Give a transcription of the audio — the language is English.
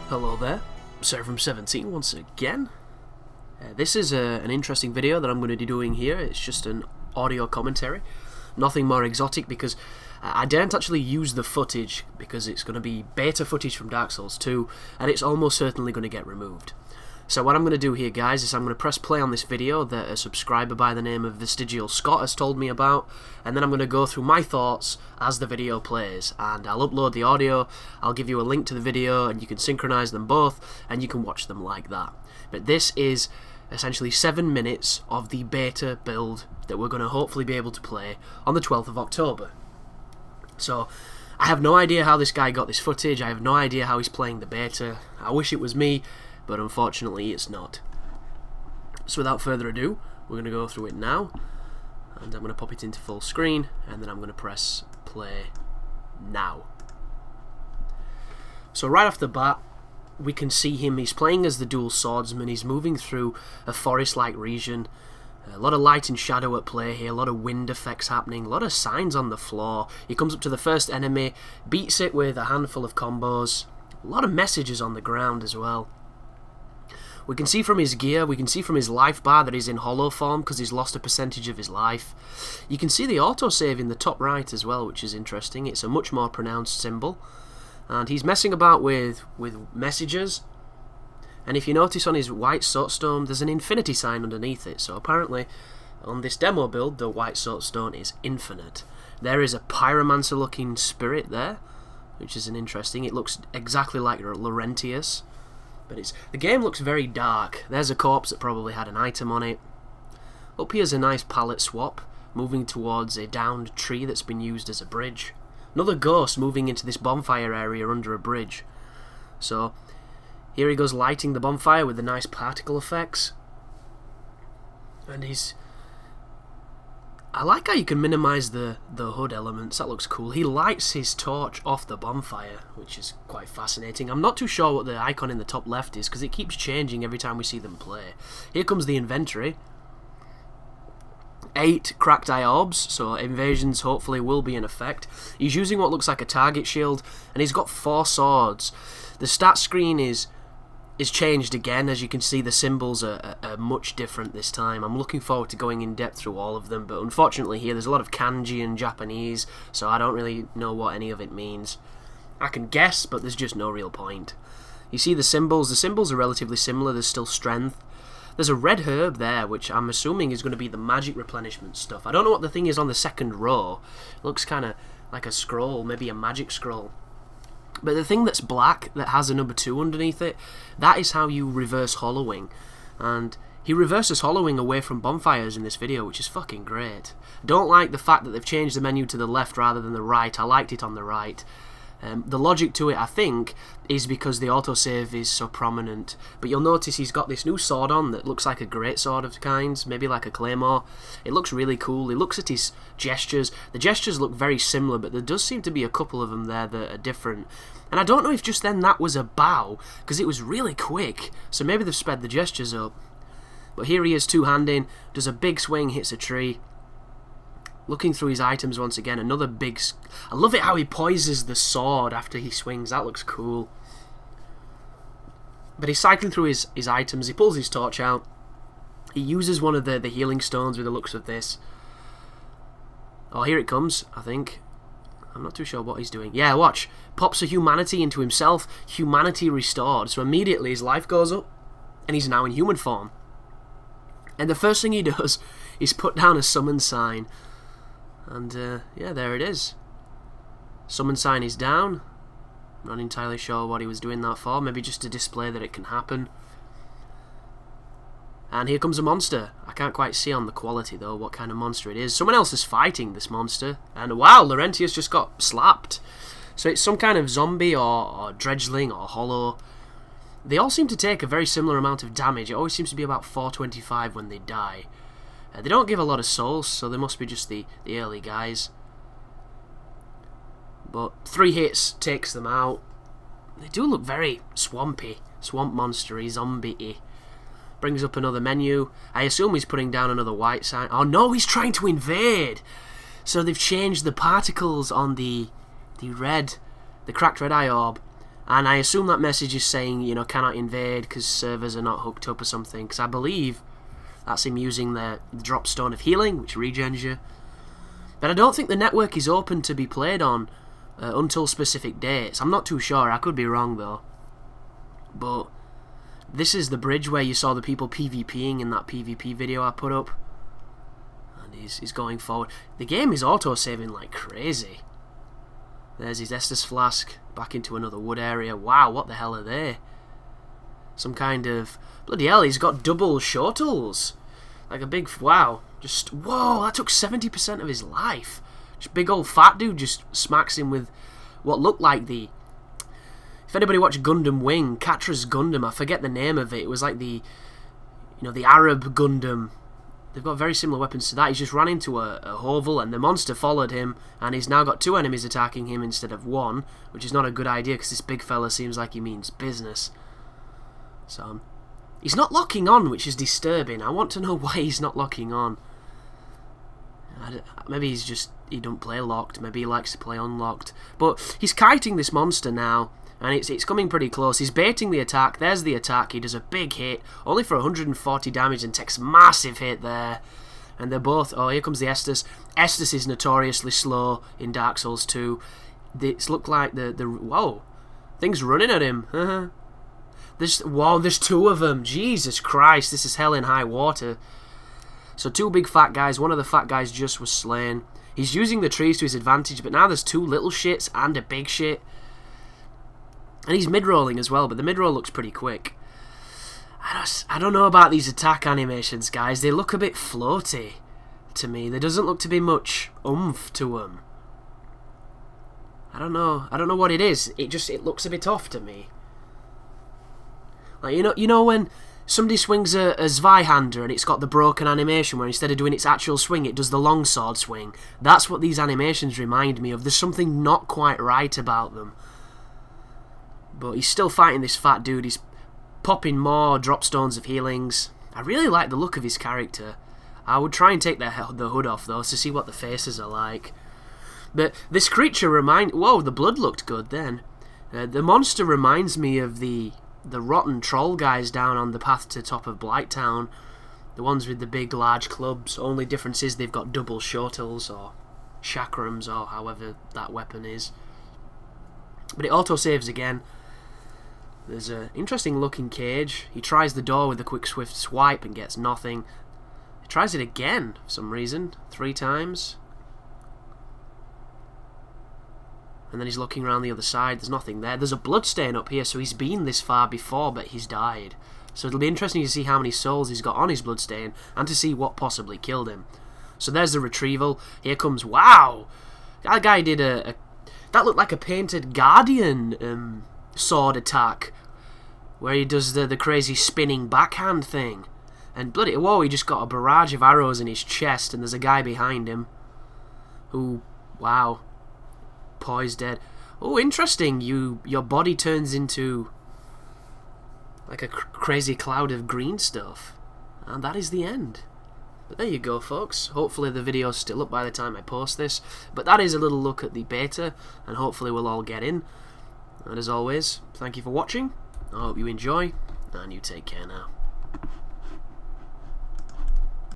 Hello there, Seraph17 once again. This is an interesting video that I'm going to be doing here. It's just an audio commentary, nothing more exotic because I daren't actually use the footage because it's going to be beta footage from Dark Souls 2 and it's almost certainly going to get removed. So what I'm going to do here, guys, is I'm going to press play on this video that a subscriber by the name of Vestigial Scott has told me about, and then I'm going to go through my thoughts as the video plays, and I'll upload the audio, I'll give you a link to the video, and you can synchronize them both, and you can watch them like that. But this is essentially 7 minutes of the beta build that we're going to hopefully be able to play on the 12th of October. So, I have no idea how this guy got this footage, I have no idea how he's playing the beta. I wish it was me, but unfortunately it's not. So without further ado, we're going to go through it now, and I'm going to pop it into full screen, and then I'm going to press play now. So right off the bat, we can see him, he's playing as the dual swordsman, he's moving through a forest-like region, a lot of light and shadow at play here, a lot of wind effects happening, a lot of signs on the floor. He comes up to the first enemy, beats it with a handful of combos, a lot of messages on the ground as well. We can see from his gear, we can see from his life bar that he's in hollow form because he's lost a percentage of his life. You can see the autosave in the top right as well, which is interesting. It's a much more pronounced symbol. And he's messing about with messages. And if you notice on his white soapstone, there's an infinity sign underneath it. So apparently, on this demo build, the white soapstone is infinite. There is a pyromancer looking spirit there, which is an interesting. It looks exactly like Laurentius. But the game looks very dark. There's a corpse that probably had an item on it. Up here's a nice palette swap, moving towards a downed tree that's been used as a bridge. Another ghost moving into this bonfire area under a bridge. So, here he goes lighting the bonfire with the nice particle effects. And I like how you can minimise the hood elements, that looks cool. He lights his torch off the bonfire, which is quite fascinating. I'm not too sure what the icon in the top left is, because it keeps changing every time we see them play. Here comes the inventory. 8 cracked eye orbs, so invasions hopefully will be in effect. He's using what looks like a target shield, and he's got 4 swords. The stat screen is changed again. As you can see, the symbols are much different this time. I'm looking forward to going in depth through all of them, but unfortunately here there's a lot of kanji and Japanese, so I don't really know what any of it means. I can guess, but there's just no real point. You see the symbols are relatively similar. There's still strength. There's a red herb there, which I'm assuming is going to be the magic replenishment stuff. I don't know what the thing is on the second row. It looks kind of like a scroll, maybe a magic scroll. But the thing that's black, that has a number 2 underneath it, that is how you reverse hollowing. And he reverses hollowing away from bonfires in this video, which is fucking great. Don't like the fact that they've changed the menu to the left rather than the right. I liked it on the right. The logic to it, I think, is because the autosave is so prominent. But you'll notice he's got this new sword on that looks like a greatsword of kinds, maybe like a claymore. It looks really cool. He looks at his gestures. The gestures look very similar, but there does seem to be a couple of them there that are different. And I don't know if just then that was a bow, because it was really quick, so maybe they've sped the gestures up. But here he is two-handing, does a big swing, hits a tree. Looking through his items once again, another big... I love it how he poises the sword after he swings, that looks cool. But he's cycling through his items, he pulls his torch out. He uses one of the healing stones with the looks of this. Oh, here it comes, I think. I'm not too sure what he's doing. Yeah, watch. Pops a humanity into himself, humanity restored. So immediately his life goes up, and he's now in human form. And the first thing he does is put down a summon sign. And, yeah, there it is. Summon sign is down. Not entirely sure what he was doing that for. Maybe just to display that it can happen. And here comes a monster. I can't quite see on the quality, though, what kind of monster it is. Someone else is fighting this monster. And, wow, Laurentius just got slapped. So it's some kind of zombie or dredgeling or hollow. They all seem to take a very similar amount of damage. It always seems to be about 425 when they die. They don't give a lot of souls, so they must be just the early guys. But 3 hits takes them out. They do look very swampy. Swamp monster-y, zombie-y. Brings up another menu. I assume he's putting down another white sign. Oh no, he's trying to invade! So they've changed the particles on the cracked red eye orb. And I assume that message is saying, you know, cannot invade because servers are not hooked up or something. Because I believe that's him using the drop stone of healing, which regens you. But I don't think the network is open to be played on until specific dates. I'm not too sure. I could be wrong though. But this is the bridge where you saw the people PvPing in that PvP video I put up. And he's going forward. The game is auto-saving like crazy. There's his Estus flask back into another wood area. Wow, what the hell are they? Some kind of... Bloody hell, he's got double shortles. Like a big... Wow. Just... Whoa, that took 70% of his life. Just big old fat dude just smacks him with what looked like the... If anybody watched Gundam Wing, Catra's Gundam, I forget the name of it. It was like the... You know, the Arab Gundam. They've got very similar weapons to that. He's just ran into a hovel and the monster followed him, and he's now got 2 enemies attacking him instead of 1, which is not a good idea because this big fella seems like he means business. So, he's not locking on, which is disturbing. I want to know why he's not locking on. Maybe he's just... He don't play locked. Maybe he likes to play unlocked. But he's kiting this monster now, and it's coming pretty close. He's baiting the attack. There's the attack. He does a big hit, only for 140 damage, and takes massive hit there. And they're both... Oh, here comes the Estus. Estus is notoriously slow in Dark Souls 2. It's looked like the... Whoa. Things running at him. Whoa, there's 2 of them. Jesus Christ, this is hell in high water. So 2 big fat guys. One of the fat guys just was slain. He's using the trees to his advantage, but now there's 2 little shits and a big shit. And he's mid-rolling as well, but the mid-roll looks pretty quick. I don't know about these attack animations, guys. They look a bit floaty to me. There doesn't look to be much oomph to them. I don't know what it is. It looks a bit off to me. Like, you know when somebody swings a Zweihander and it's got the broken animation where instead of doing its actual swing, it does the longsword swing? That's what these animations remind me of. There's something not quite right about them. But he's still fighting this fat dude. He's popping more drop stones of healings. I really like the look of his character. I would try and take the hood off, though, to see what the faces are like. But this creature Whoa, the blood looked good then. The monster reminds me of the rotten troll guys down on the path to top of Blighttown. The ones with the big, large clubs. Only difference is they've got double shortles or chakrams or however that weapon is. But it auto-saves again. There's an interesting looking cage. He tries the door with a quick swift swipe and gets nothing. He tries it again for some reason, 3 times. And then he's looking around the other side. There's nothing there. There's a bloodstain up here, so he's been this far before, but he's died. So it'll be interesting to see how many souls he's got on his bloodstain and to see what possibly killed him. So there's the retrieval. Here comes... Wow! That guy did that looked like a painted Guardian sword attack, where he does the crazy spinning backhand thing. And bloody... Whoa, he just got a barrage of arrows in his chest, and there's a guy behind him who... Wow. Poised dead. Oh, interesting. Your body turns into like a crazy cloud of green stuff. And that is the end. But there you go, folks. Hopefully the video's still up by the time I post this. But that is a little look at the beta, and hopefully we'll all get in. And as always, thank you for watching. I hope you enjoy, and you take care now.